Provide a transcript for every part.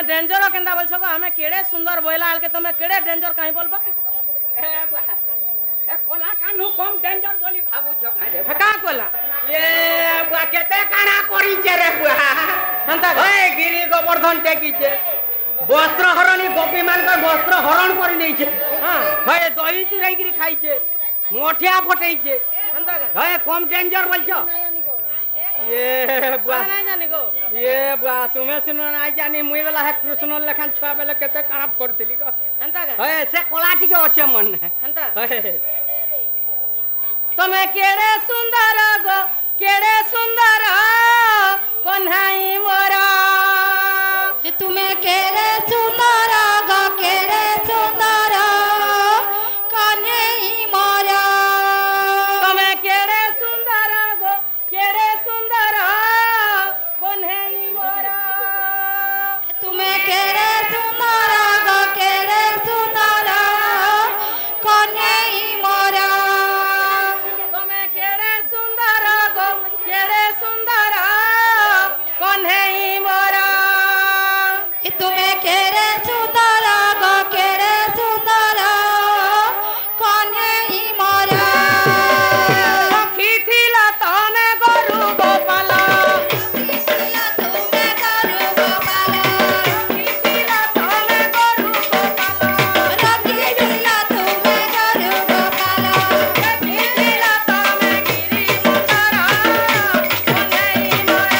তুমি डेंजर केंदा बोल छको हमें केड़े सुंदर बोला आल के तुम्हें केड़े डेंजर काहे बोलबा ए कोला कानु कम डेंजर बोली भाबू छ अरे का कोला ए बुआ केते काना करी छे रे बुआ हंता ओए गिरी गोवर्धन टेकी छे वस्त्र हरणी गोपी मान को वस्त्र हरण करी नै छे हां भाई दही चुराई गिरी खाई छे मोठिया फटई छे हंता ओए कम डेंजर बोल छ ये बुआ नहीं जानी को ये बुआ तुम्हें सुनो ना जानी मुई वाला है कृष्ण लेखन छुआ बेले केते काना करथिली को हंता ओए से कोलाटी के अच्छे मन हंता ओए तुम्हें केड़े सुंदर गो केड़े सुंदर कोन्हाई मोरा तुम्हें केरे सुंदर गो केरे सुंदर कन्हई मोरा तुम्हें केड़े सुंदर गो केड़े सुंदर कोन्हाई मोरा तुम्हें केरे सुंदर गो केरे सुंदर कन्हई मोरा तुम्हें केड़े सुंदर गो केड़े सुंदर कोन्हाई मोरा तुम्हें केरे सुंदर गो केरे सुंदर कन्हई मोरा रखी थिला तने गरु गोपाला तुम्हें करू गोपाल रखी थिला तने गरु गोपाला रखी दिला तुम्हें करू गोपाल रखी थिला तने गिरी मुंदरा कोन्हाई मोरा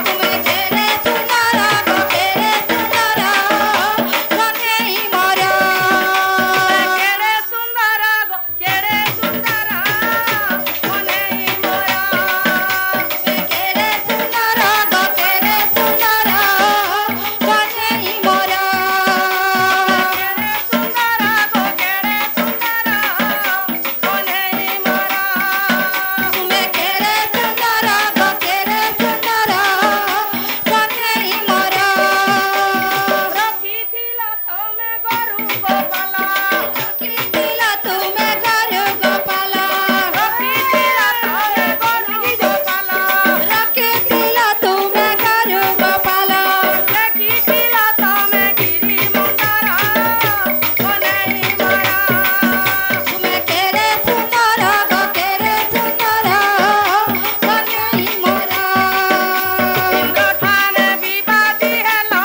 तुम्हें केरे सुंदर गो केरे सुंदर कन्हई मोरा केड़े सुंदर गो केड़े सुंदर कोन्हाई मोरा केरे सुंदर गो केरे सुंदर कन्हई मोरा केड़े सुंदर गो केड़े सुंदर कोन्हाई मोरा तुम्हें केरे सुंदर गो केरे सुंदर कन्हई मोरा रखी थिला तमे गरु गोपाला रखी दिला तुम्हें करू गोपाल रखी थिला तमे गरु गोपाला रखी दिला तुम्हें करू गोपाल रखी थिला तमे गिरी मुंदरा कोन्हाई मोरा तुम्हें केरे सुंदर गो केरे सुंदर कन्हई मोरा इंद्र ठाने विवादी हेला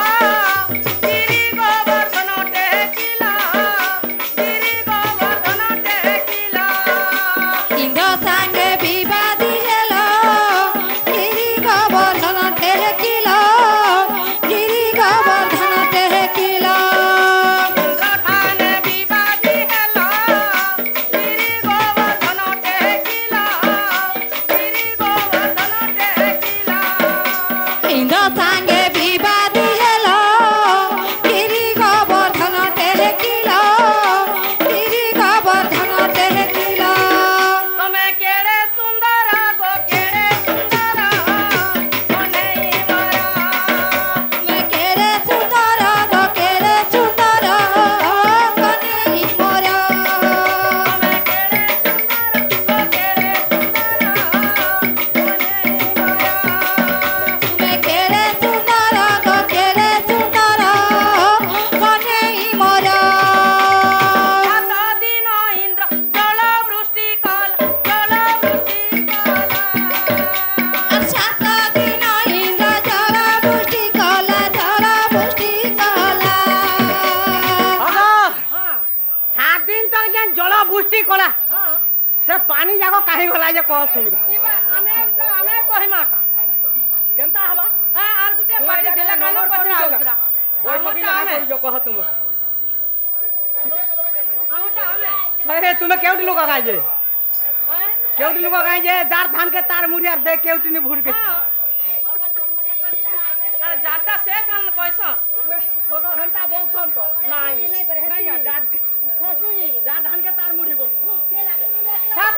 गिरी गोवर्धन टेकिला गिरी गोवर्धन टेकिला इंद्र संगे विवादी हेलो गिरी गोवर्धन टेकिला गिरी गोवर्धन टेकिला इंद्र ठाने विवादी हेला गिरी गोवर्धन टेकिला गिरी गोवर्धन टेकिला इंद्र संगे विवादी हेलो गिरी गोवर्धन टेकिला गिरी गोवर्धन टेकिला तुम्हें केड़े सुंदर गो केड़े सुंदर कोन्हाई मोरा मैं केरे सुंदर गो केरे सुंदर कन्हई मोरा तुम्हें केड़े सुंदर गो केड़े सुंदर कोन्हाई मोरा तुम्हें केरे सुंदर गो केरे सुंदर कन्हई मोरा सात दिन इंद्र जल वृष्टि काल जल वृष्टि काला सात दिन इंद्र जल वृष्टि कला जल वृष्टि कला अगो हाँ 7 दिन तक जे जल बुष्टि कला हाँ से पानी जाको काहे गला जे कह सुनबे हमें कहिमा का केनता हबा हाँ आर गुटे पार्टी दिला कानो पचरा उतरा बैठकी लगा कर जो कह तुम हमटा हमें अरे तुम्हें केउटी लोग गाय जे हैं? केउटी लोग गाय जे दार धान के तार मुरिया दे केउटी ने भूर के हाँ अरे जाता से कान कैसा होगा घंटा बोल सुन तो नहीं नहीं ना दार धान के तार मुरी बोल सा